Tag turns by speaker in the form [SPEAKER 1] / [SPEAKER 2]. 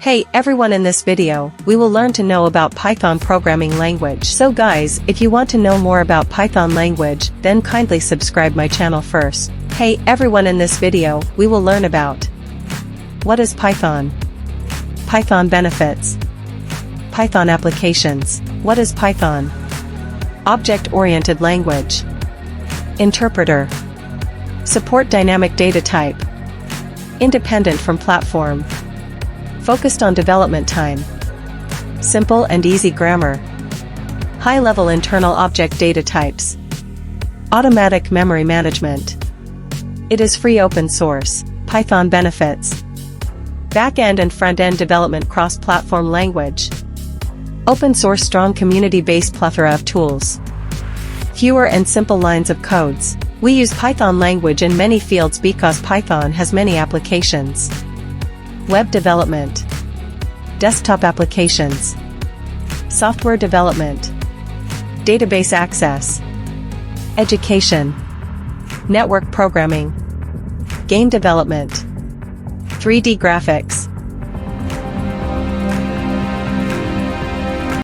[SPEAKER 1] Hey everyone, in this video, we will learn to know about Python programming language. So guys, if you want to know more about Python language, then kindly subscribe my channel first. Hey everyone, in this video, we will learn about what is Python? Python benefits. Python applications. What is Python? Object-oriented language. Interpreter. Support dynamic data type. Independent from platform. Focused on development time. Simple and easy grammar. High-level internal object data types. Automatic memory management. It is free open source. Python benefits. Back-end and front-end development cross-platform language. Open source, strong community-based plethora of tools. Fewer and simple lines of codes. We use Python language in many fields because Python has many applications. Web development. Desktop applications. Software development. Database access. Education. Network programming. Game development. 3D graphics.